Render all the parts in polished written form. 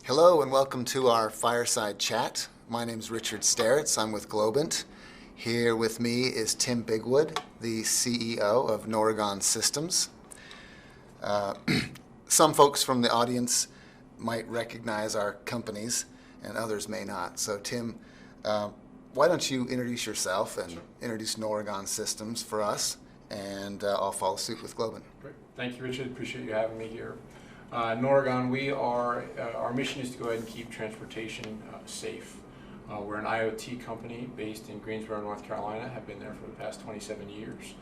Hello and welcome to our fireside chat. My name is Richard Steritz. I'm with Globant. Here with me is Tim Bigwood, the CEO of Noragon Systems. Some folks from the audience might recognize our companies and others may not. So Tim, why don't you introduce yourself and introduce Noragon Systems for us, and I'll follow suit with Globant. Great. Thank you, Richard. Appreciate you having me here. Noragon, our mission is to go ahead and keep transportation safe. We're an IoT company based in Greensboro, North Carolina, have been there for the past 27 years.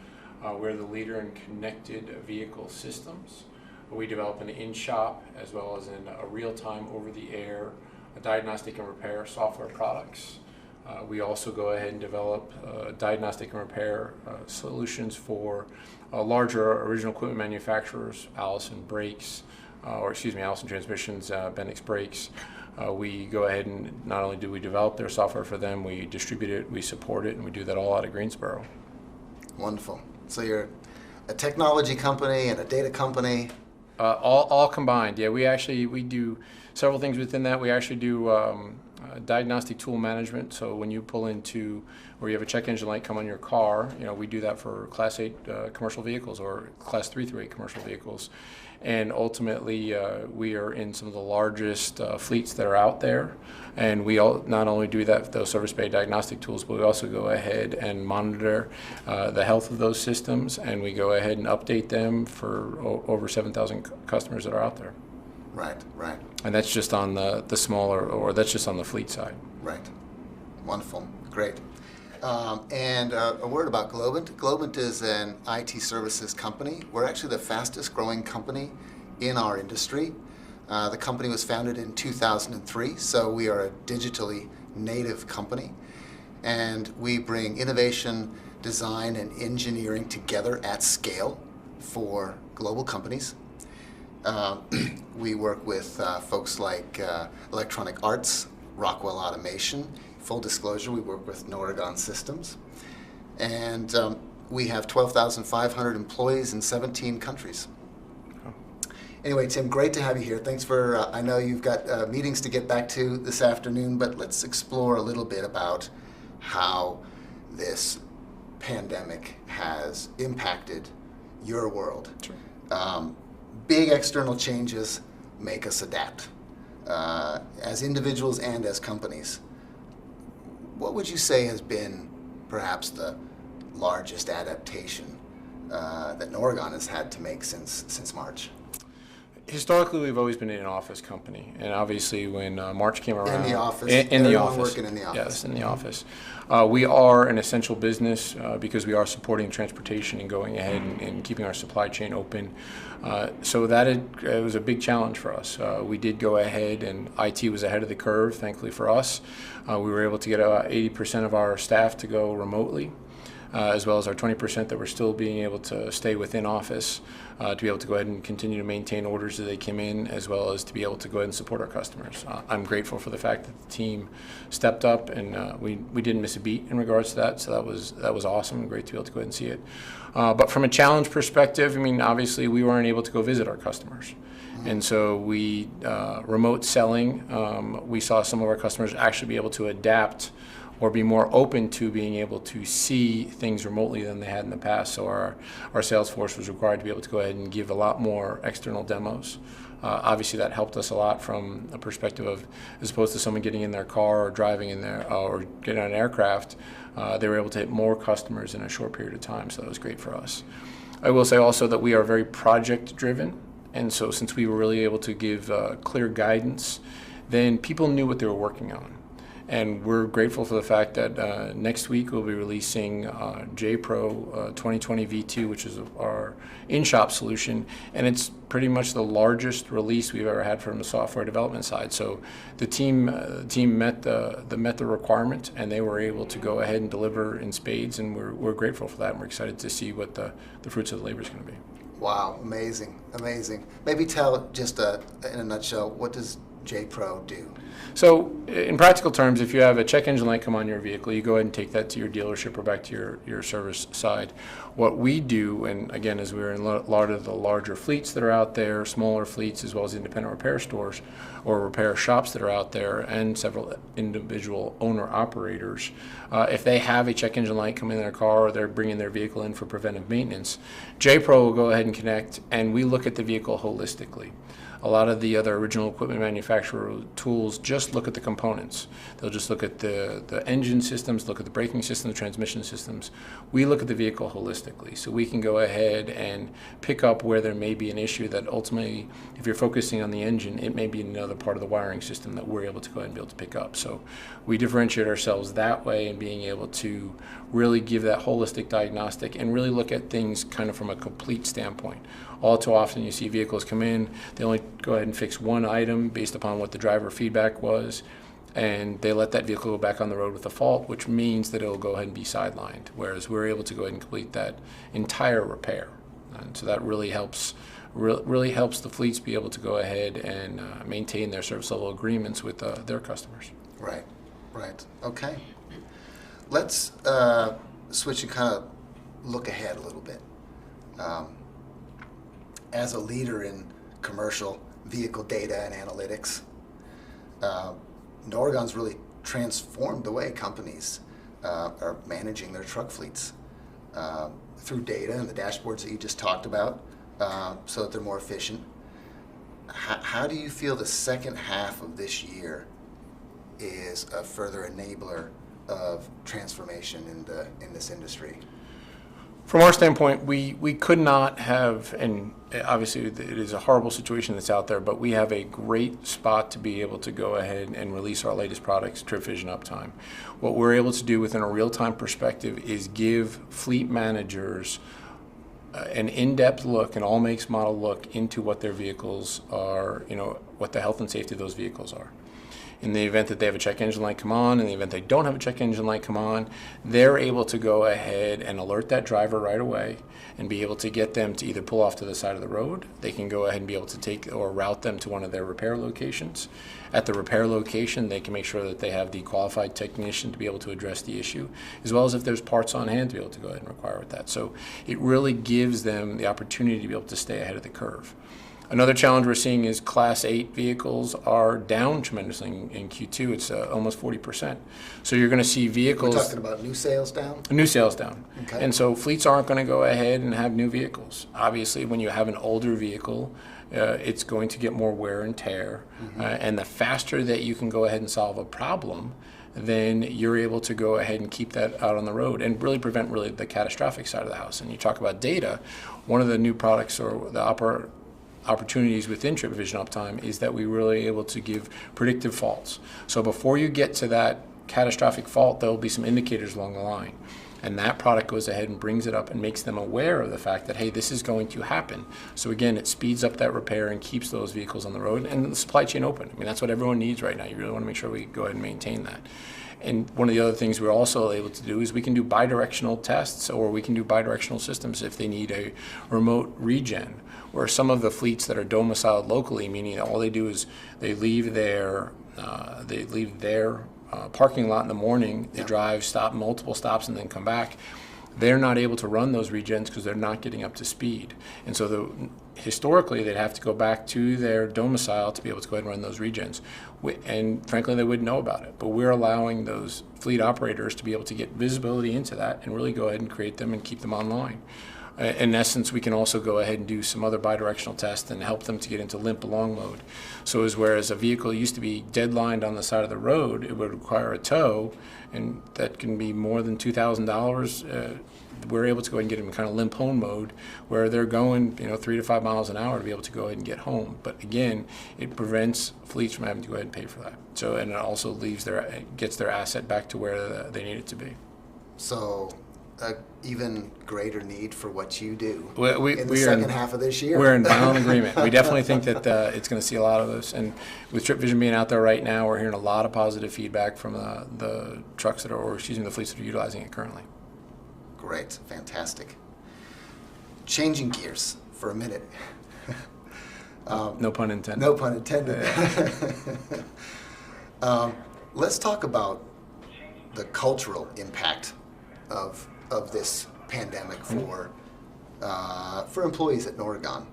We're the leader in connected vehicle systems. We develop an in-shop as well as in a real-time, over-the-air diagnostic and repair software products. We also go ahead and develop diagnostic and repair solutions for larger original equipment manufacturers, Allison Brakes, Allison Transmissions, Bendix Brakes. We go ahead and not only do we develop their software for them, we distribute it, we support it, and we do that all out of Greensboro. Wonderful. So you're a technology company and a data company. All combined. Yeah, we do several things within that. We actually do diagnostic tool management. So when you pull into, or you have a check engine light come on your car, we do that for Class 8 commercial vehicles or Class 3 through 8 commercial vehicles. And ultimately, we are in some of the largest fleets that are out there. And we not only do those service-based diagnostic tools, but we also go ahead and monitor the health of those systems, and we go ahead and update them for over 7,000 customers that are out there. Right. And that's just on the smaller, or that's just on the fleet side. Right. Wonderful. Great. And a word about Globant. Globant is an IT services company. We're actually the fastest growing company in our industry. The company was founded in 2003, so we are a digitally native company. And we bring innovation, design, and engineering together at scale for global companies. We work with folks like Electronic Arts, Rockwell Automation. Full disclosure, we work with Noragon Systems. And we have 12,500 employees in 17 countries. Anyway, Tim, great to have you here. Thanks for, I know you've got meetings to get back to this afternoon, but let's explore a little bit about how this pandemic has impacted your world. Sure. Big external changes make us adapt as individuals and as companies. What would you say has been perhaps the largest adaptation that Noragon has had to make since March? Historically, we've always been an office company, and obviously when March came around... In the office. In the office. Working in the office. Yes, in the office. We are an essential business because we are supporting transportation and going ahead and keeping our supply chain open. So it was a big challenge for us. We did go ahead, and IT was ahead of the curve, thankfully for us. We were able to get about 80% of our staff to go remotely. As well as our 20% that were still being able to stay within office, to be able to go ahead and continue to maintain orders as they came in, as well as to be able to go ahead and support our customers. I'm grateful for the fact that the team stepped up, and we didn't miss a beat in regards to that, so that was awesome and great to be able to go ahead and see it. But from a challenge perspective, obviously we weren't able to go visit our customers. And so we, remote selling, we saw some of our customers actually be able to adapt or be more open to being able to see things remotely than they had in the past. So our sales force was required to be able to go ahead and give a lot more external demos. Obviously that helped us a lot from a perspective of, as opposed to someone getting in their car or driving in there or getting on an aircraft, they were able to hit more customers in a short period of time, so that was great for us. I will say also that we are very project driven, and so since we were really able to give clear guidance, then people knew what they were working on. And we're grateful for the fact that next week we'll be releasing JPro 2020 V2, which is our in-shop solution, and it's pretty much the largest release we've ever had from the software development side. So the team met the requirement, and they were able to go ahead and deliver in spades, and we're grateful for that, and we're excited to see what the fruits of the labor is going to be. Wow, amazing. Maybe tell just in a nutshell, what does J-Pro do? So in practical terms, if you have a check engine light come on your vehicle, you go ahead and take that to your dealership or back to your service side. What we do, and again, as we're in a lot of the larger fleets that are out there, smaller fleets, as well as independent repair stores or repair shops that are out there, and several individual owner-operators, if they have a check engine light come in their car or they're bringing their vehicle in for preventive maintenance, J-Pro will go ahead and connect, and we look at the vehicle holistically. A lot of the other original equipment manufacturer tools just look at the components. They'll just look at the engine systems, look at the braking system, the transmission systems. We look at the vehicle holistically. So we can go ahead and pick up where there may be an issue that ultimately, if you're focusing on the engine, it may be another part of the wiring system that we're able to go ahead and be able to pick up. So we differentiate ourselves that way in being able to really give that holistic diagnostic and really look at things kind of from a complete standpoint. All too often you see vehicles come in, they only go ahead and fix one item based upon what the driver feedback was, and they let that vehicle go back on the road with a fault, which means that it'll go ahead and be sidelined, whereas we're able to go ahead and complete that entire repair. And so that really helps the fleets be able to go ahead and maintain their service level agreements with their customers. Right, right. Okay. Let's switch and kind of look ahead a little bit. As a leader in commercial vehicle data and analytics, Norgon's really transformed the way companies are managing their truck fleets through data and the dashboards that you just talked about, so that they're more efficient. How do you feel the second half of this year is a further enabler of transformation in this industry? From our standpoint, we could not have, and obviously it is a horrible situation that's out there, but we have a great spot to be able to go ahead and release our latest products, Trip Vision Uptime. What we're able to do within a real-time perspective is give fleet managers an in-depth look, an all makes model look into what their vehicles are, what the health and safety of those vehicles are. In the event that they have a check engine light come on, in the event they don't have a check engine light come on, they're able to go ahead and alert that driver right away and be able to get them to either pull off to the side of the road. They can go ahead and be able to take or route them to one of their repair locations. At the repair location, they can make sure that they have the qualified technician to be able to address the issue, as well as if there's parts on hand to be able to go ahead and require with that. So it really gives them the opportunity to be able to stay ahead of the curve. Another challenge we're seeing is Class 8 vehicles are down tremendously in Q2. It's almost 40%. So you're going to see vehicles... We're talking about new sales down? New sales down. Okay. And so fleets aren't going to go ahead and have new vehicles. Obviously, when you have an older vehicle, it's going to get more wear and tear. Mm-hmm. And the faster that you can go ahead and solve a problem, then you're able to go ahead and keep that out on the road and really prevent the catastrophic side of the house. And you talk about data, one of the new products or the opportunities within Trip Vision Uptime is that we really able to give predictive faults. So before you get to that catastrophic fault, there will be some indicators along the line. And that product goes ahead and brings it up and makes them aware of the fact that, hey, this is going to happen. So again, it speeds up that repair and keeps those vehicles on the road and the supply chain open. I mean, that's what everyone needs right now. You really want to make sure we go ahead and maintain that. And one of the other things we're also able to do is we can do bidirectional tests, or we can do bidirectional systems if they need a remote regen, where some of the fleets that are domiciled locally, meaning all they do is they leave their parking lot in the morning, they drive, stop multiple stops, and then come back. They're not able to run those regens because they're not getting up to speed. And so historically, they'd have to go back to their domicile to be able to go ahead and run those regens. And frankly, they wouldn't know about it. But we're allowing those fleet operators to be able to get visibility into that and really go ahead and create them and keep them online. In essence, we can also go ahead and do some other bidirectional tests and help them to get into limp along mode. So whereas a vehicle used to be deadlined on the side of the road, it would require a tow, and that can be more than $2,000. We're able to go ahead and get them in kind of limp home mode, where they're going 3 to 5 miles an hour to be able to go ahead and get home. But again, it prevents fleets from having to go ahead and pay for that. So, and it also gets their asset back to where they need it to be. So, even greater need for what you do in the second half of this year. We're in violent agreement. We definitely think that it's going to see a lot of this. And with Trip Vision being out there right now, we're hearing a lot of positive feedback from the trucks the fleets that are utilizing it currently. Great, fantastic. Changing gears for a minute. No pun intended. No pun intended. Let's talk about the cultural impact of this pandemic for employees at Norgon,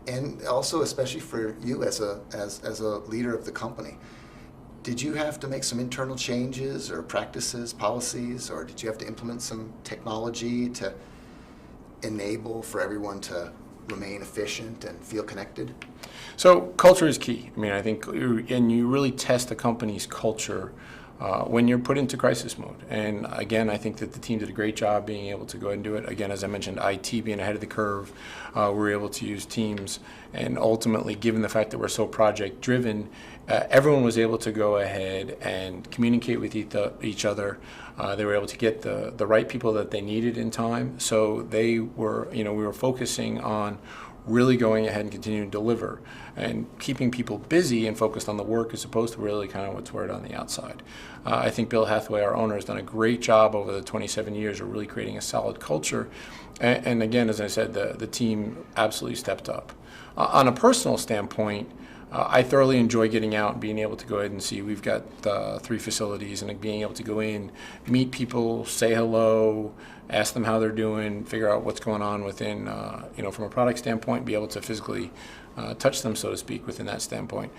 and also especially for you as a leader of the company. Did you have to make some internal changes or practices, policies, or did you have to implement some technology to enable for everyone to remain efficient and feel connected? So culture is key. I mean, I think, and you really test a company's culture when you're put into crisis mode. And again, I think that the team did a great job being able to go ahead and do it. Again, as I mentioned, IT being ahead of the curve, we're able to use Teams. And ultimately, given the fact that we're so project driven, everyone was able to go ahead and communicate with each other. They were able to get the right people that they needed in time. So they were, we were focusing on really going ahead and continuing to deliver and keeping people busy and focused on the work as opposed to really kind of what's word on the outside. I think Bill Hathaway, our owner, has done a great job over the 27 years of really creating a solid culture. And again, as I said, the team absolutely stepped up. On a personal standpoint, I thoroughly enjoy getting out and being able to go ahead and see. We've got 3 facilities, and being able to go in, meet people, say hello, ask them how they're doing, figure out what's going on within, from a product standpoint, be able to physically touch them, so to speak, within that standpoint.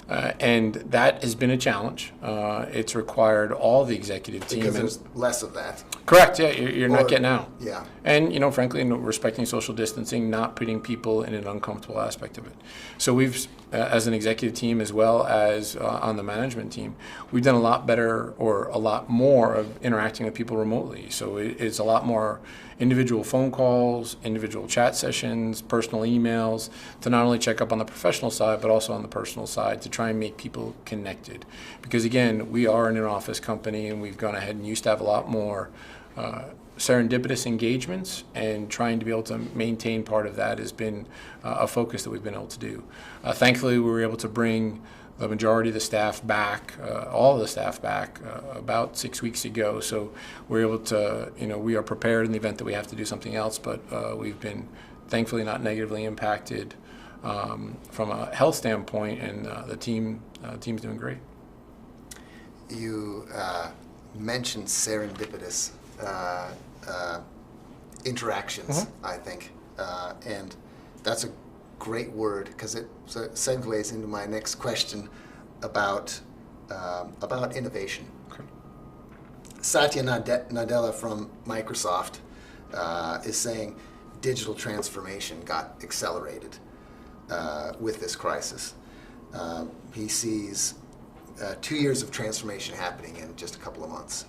And that has been a challenge. It's required all the executive team. Because there's less of that. Correct, yeah, you're not getting out. Yeah. And, frankly, respecting social distancing, not putting people in an uncomfortable aspect of it. So we've, as an executive team as well as on the management team, we've done a lot better or a lot more of interacting with people remotely. So it's a lot more individual phone calls, individual chat sessions, personal emails, to not only check up on the professional side, but also on the personal side to try and make people connected. Because again, we are an in-office company, and we've gone ahead and used to have a lot more serendipitous engagements, and trying to be able to maintain part of that has been a focus that we've been able to do. Thankfully, we were able to bring the majority of the staff back, all of the staff back, about 6 weeks ago. So we're able to, we are prepared in the event that we have to do something else, but we've been thankfully not negatively impacted from a health standpoint, and the team's doing great. You mentioned serendipitous interactions, I think, and that's a great word, because it segues into my next question about innovation. Okay. Satya Nadella from Microsoft is saying digital transformation got accelerated with this crisis. He sees 2 years of transformation happening in just a couple of months.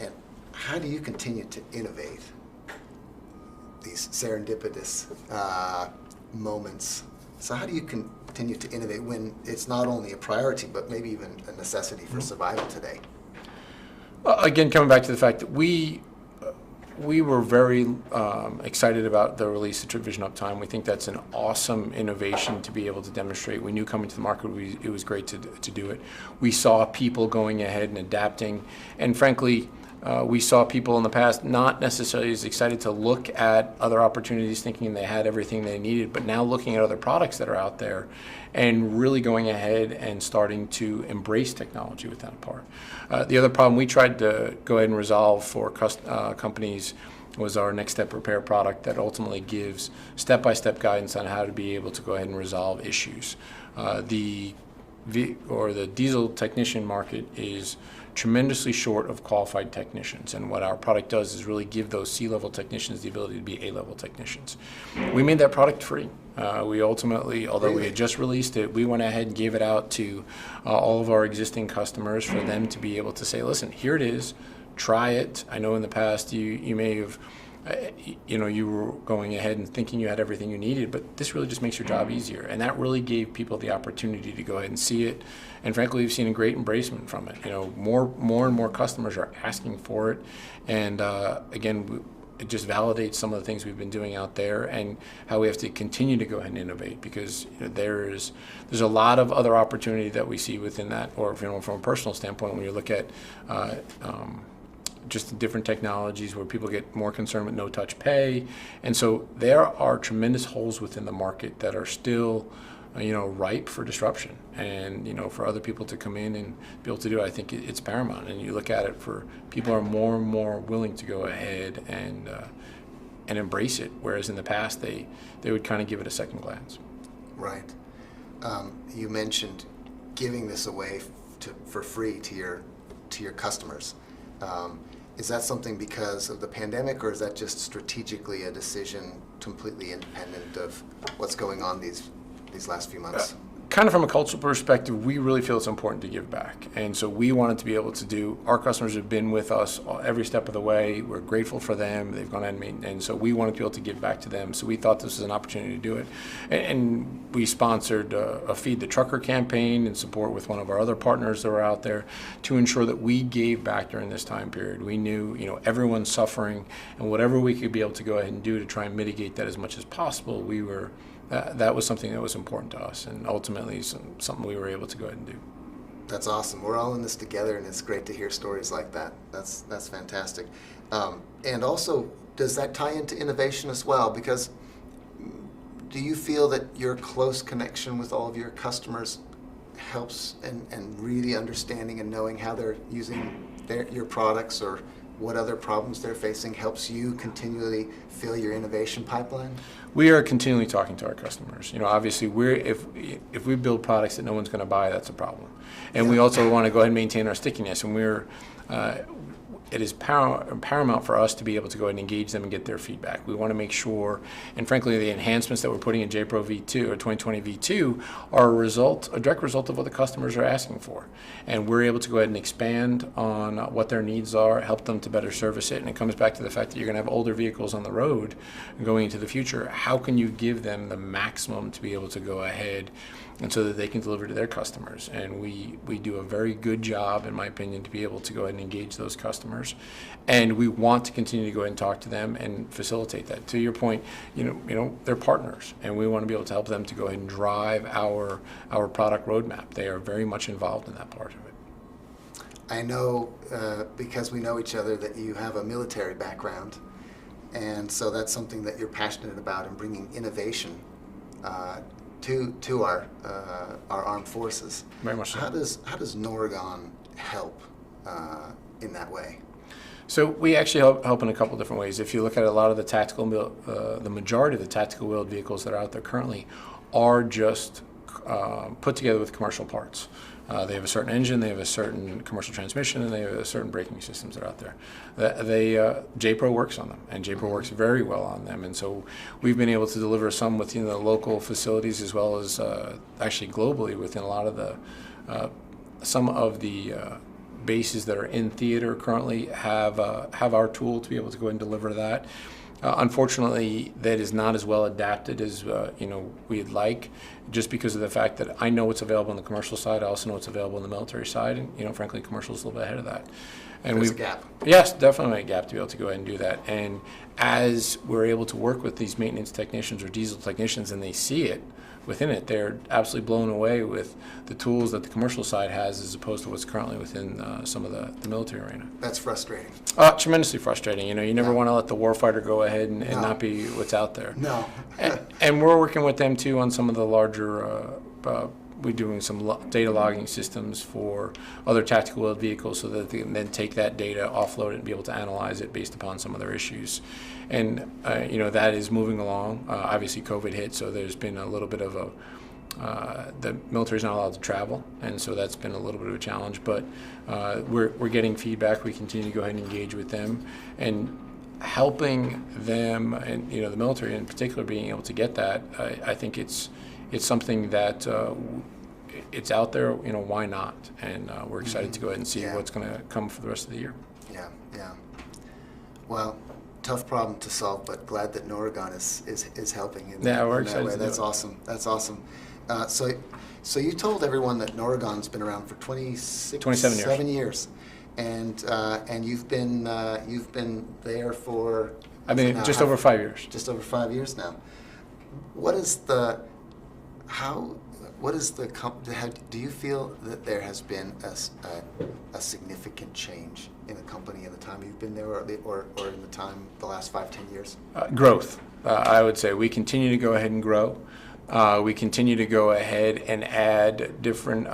And how do you continue to innovate these serendipitous moments? So how do you continue to innovate when it's not only a priority, but maybe even a necessity for survival today? Again, coming back to the fact that we were very excited about the release of TripVision Uptime. We think that's an awesome innovation to be able to demonstrate. We knew coming to the market it was great to do it. We saw people going ahead and adapting, and frankly, we saw people in the past not necessarily as excited to look at other opportunities, thinking they had everything they needed, but now looking at other products that are out there and really going ahead and starting to embrace technology with that part. The other problem we tried to go ahead and resolve for companies was our Next Step Repair product that ultimately gives step-by-step guidance on how to be able to go ahead and resolve issues. The diesel technician market is tremendously short of qualified technicians, and what our product does is really give those C-level technicians the ability to be A-level technicians. We made that product free. We ultimately, although we had just released it, we went ahead and gave it out to all of our existing customers for them to be able to say, listen, here it is, try it. I know in the past you may have you were going ahead and thinking you had everything you needed, but this really just makes your job easier. And that really gave people the opportunity to go ahead and see it. And frankly, we've seen a great embracement from it. More and more customers are asking for it. And again, it just validates some of the things we've been doing out there and how we have to continue to go ahead and innovate, because there's a lot of other opportunity that we see within that, or from a personal standpoint, when you look at just different technologies where people get more concerned with no-touch pay. And so there are tremendous holes within the market that are still ripe for disruption, and for other people to come in and be able to do it. I think it's paramount. And you look at it, for people are more and more willing to go ahead and embrace it, whereas in the past they would kind of give it a second glance. Right. You mentioned giving this away for free to your customers. Is that something because of the pandemic, or is that just strategically a decision completely independent of what's going on these last few months? Kind of from a cultural perspective, we really feel it's important to give back. And so we wanted to be able to do, our customers have been with us every step of the way. We're grateful for them. They've gone ahead and so we wanted to be able to give back to them. So we thought this was an opportunity to do it. And we sponsored a Feed the Trucker campaign in support with one of our other partners that were out there to ensure that we gave back during this time period. We knew, everyone's suffering, and whatever we could be able to go ahead and do to try and mitigate that as much as possible, that was something that was important to us, and ultimately something we were able to go ahead and do. That's awesome. We're all in this together, and it's great to hear stories like that. That's fantastic. And also, does that tie into innovation as well? Because do you feel that your close connection with all of your customers helps, and really understanding and knowing how they're using your products or what other problems they're facing helps you continually fill your innovation pipeline? We are continually talking to our customers. Obviously, if we build products that no one's going to buy, that's a problem. And we also want to go ahead and maintain our stickiness. And it is paramount for us to be able to go ahead and engage them and get their feedback. We want to make sure, and frankly, the enhancements that we're putting in JPro V2 or 2020 V2 are a direct result of what the customers are asking for. And we're able to go ahead and expand on what their needs are, help them to better service it. And it comes back to the fact that you're going to have older vehicles on the road going into the future. How can you give them the maximum to be able to go ahead and so that they can deliver to their customers? And we do a very good job, in my opinion, to be able to go ahead and engage those customers. And we want to continue to go ahead and talk to them and facilitate that. To your point, they're partners, and we want to be able to help them to go ahead and drive our product roadmap. They are very much involved in that part of it. I know, because we know each other, that you have a military background, and so that's something that you're passionate about, in bringing innovation to our armed forces. Very much so. How does Norgon help in that way? So we actually help in a couple different ways. If you look at a lot of the majority of the tactical wheeled vehicles that are out there currently are just put together with commercial parts. They have a certain engine, they have a certain commercial transmission, and they have a certain braking systems that are out there. JPro works on them, and JPro works very well on them. And so we've been able to deliver some within the local facilities, as well as actually globally within a lot of some of the bases that are in theater currently have our tool to be able to go and deliver that. Unfortunately, that is not as well adapted as we'd like, just because of the fact that I know what's available on the commercial side. I also know what's available on the military side, and frankly, commercial is a little bit ahead of that. And there's a gap. Yes, definitely a gap to be able to go ahead and do that. And as we're able to work with these maintenance technicians or diesel technicians, and they see it within it, they're absolutely blown away with the tools that the commercial side has, as opposed to what's currently within some of the military arena. That's frustrating. Tremendously frustrating. You never want to let the warfighter go ahead and not be what's out there. No. and we're working with them too on some of the larger. We're doing some data logging systems for other tactical wheeled vehicles, so that they can then take that data, offload it, and be able to analyze it based upon some of their issues. And that is moving along. Obviously, COVID hit, so there's been a little bit of the military's not allowed to travel, and so that's been a little bit of a challenge. But we're getting feedback. We continue to go ahead and engage with them, and helping them, and the military in particular, being able to get that. I think it's something that it's out there. Why not? And we're excited to go ahead and see what's going to come for the rest of the year. Yeah. Well, tough problem to solve, but glad that Norgon is helping in we're in excited that way. to do That's it. awesome. That's awesome. So you told everyone that Norgon's been around for 27 years, and you've been there for just over 5 years. Just over 5 years now. What is what is the do you feel that there has been a significant change in the company in the time you've been there, or in the last 5-10 years? Growth. I would say we continue to go ahead and grow. We continue to go ahead and add different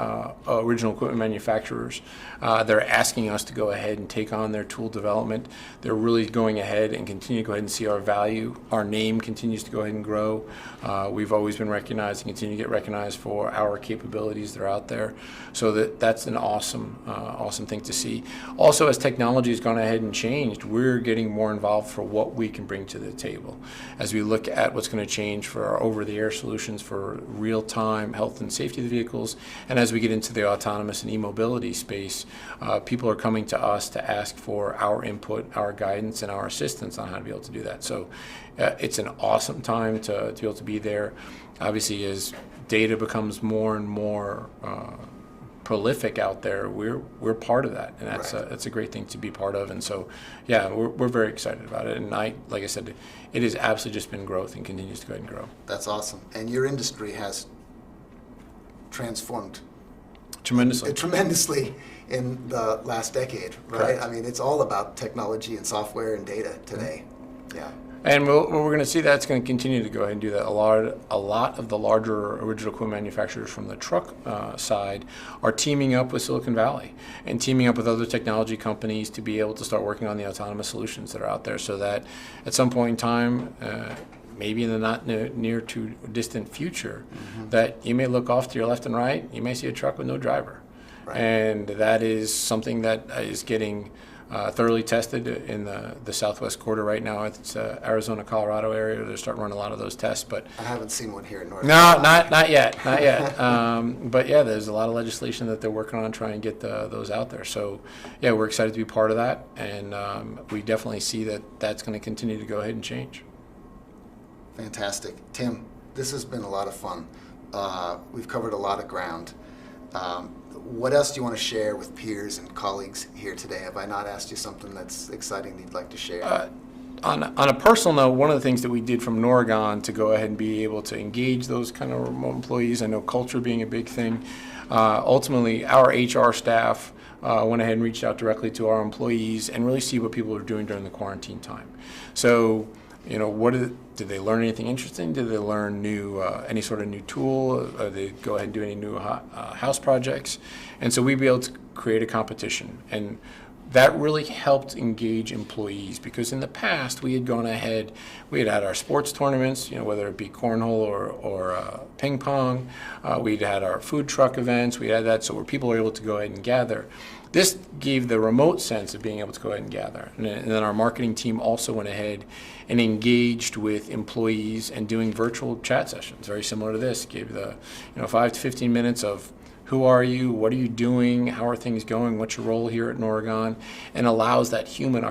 original equipment manufacturers. They're asking us to go ahead and take on their tool development. They're really going ahead and continue to go ahead and see our value. Our name continues to go ahead and grow. We've always been recognized and continue to get recognized for our capabilities that are out there. So that's an awesome thing to see. Also, as technology has gone ahead and changed, we're getting more involved for what we can bring to the table. As we look at what's going to change for our over-the-air solutions for real-time health and safety of the vehicles, and as we get into the autonomous and e-mobility space, people are coming to us to ask for our input, our guidance, and our assistance on how to be able to do that. So it's an awesome time to be able to be there. Obviously, as data becomes more and more prolific out there, we're part of that, and that's a great thing to be part of. And so, yeah, we're very excited about it. And like I said, it has absolutely just been growth and continues to go ahead and grow. That's awesome. And your industry has transformed tremendously in the last decade, right? Correct. I mean, it's all about technology and software and data today. Yeah. And we're going to see that's going to continue to go ahead and do that. A lot of the larger original equipment manufacturers from the truck side are teaming up with Silicon Valley and teaming up with other technology companies to be able to start working on the autonomous solutions that are out there, so that at some point in time, maybe in the not near to distant future, that you may look off to your left and right, you may see a truck with no driver. Right. And that is something that is getting thoroughly tested in the southwest quarter right now. It's Arizona, Colorado area. They're starting to run a lot of those tests, but I haven't seen one here in North Carolina. No, not yet. But yeah, there's a lot of legislation that they're working on trying to get those out there. So yeah, we're excited to be part of that, and we definitely see that that's going to continue to go ahead and change. Fantastic. Tim, this has been a lot of fun. We've covered a lot of ground. What else do you want to share with peers and colleagues here today? Have I not asked you something that's exciting that you'd like to share? On a personal note, one of the things that we did from Oregon to go ahead and be able to engage those kind of remote employees, I know culture being a big thing, ultimately our HR staff went ahead and reached out directly to our employees and really see what people are doing during the quarantine time. So, you know, did they learn anything interesting? Did they learn any sort of new tool? Did they go ahead and do any new house projects? And so we'd be able to create a competition. And that really helped engage employees, because in the past we had gone ahead, we had our sports tournaments, you know, whether it be cornhole or ping pong. We'd had our food truck events. We had that, so where people were able to go ahead and gather. This gave the remote sense of being able to go ahead and gather. And then our marketing team also went ahead and engaged with employees and doing virtual chat sessions, very similar to this. Gave 5 to 15 minutes of who are you, what are you doing, how are things going, what's your role here at Oregon, and allows that human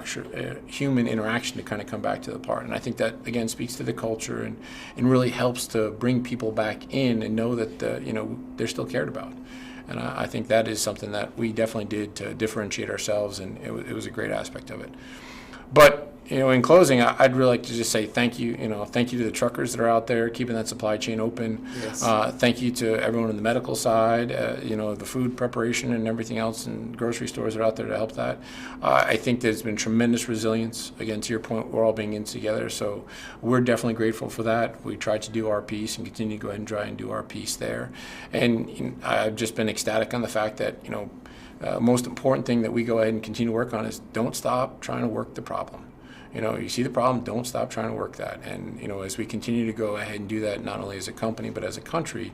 interaction to kind of come back to the part. And I think that, again, speaks to the culture and really helps to bring people back in and know that they're still cared about. And I think that is something that we definitely did to differentiate ourselves, and it was a great aspect of it. But in closing, I'd really like to just say thank you. Thank you to the truckers that are out there keeping that supply chain open. Yes. Thank you to everyone on the medical side. The food preparation and everything else, and grocery stores that are out there to help that. I think there's been tremendous resilience. Again, to your point, we're all being in together, so we're definitely grateful for that. We tried to do our piece and continue to go ahead and try and do our piece there. And I've just been ecstatic on the fact that most important thing that we go ahead and continue to work on is don't stop trying to work the problem. You see the problem, don't stop trying to work that. And, as we continue to go ahead and do that, not only as a company, but as a country,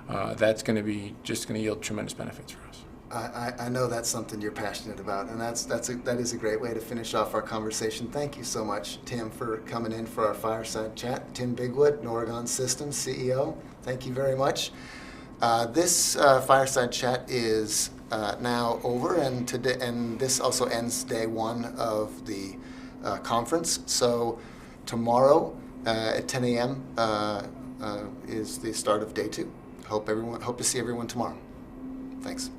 that's going to be just going to yield tremendous benefits for us. I know that's something you're passionate about, and that is a great way to finish off our conversation. Thank you so much, Tim, for coming in for our fireside chat. Tim Bigwood, Oregon Systems CEO. Thank you very much. This fireside chat is now over, and this also ends day one of the conference. So tomorrow at 10 a.m. Is the start of day two. Hope to see everyone tomorrow. Thanks.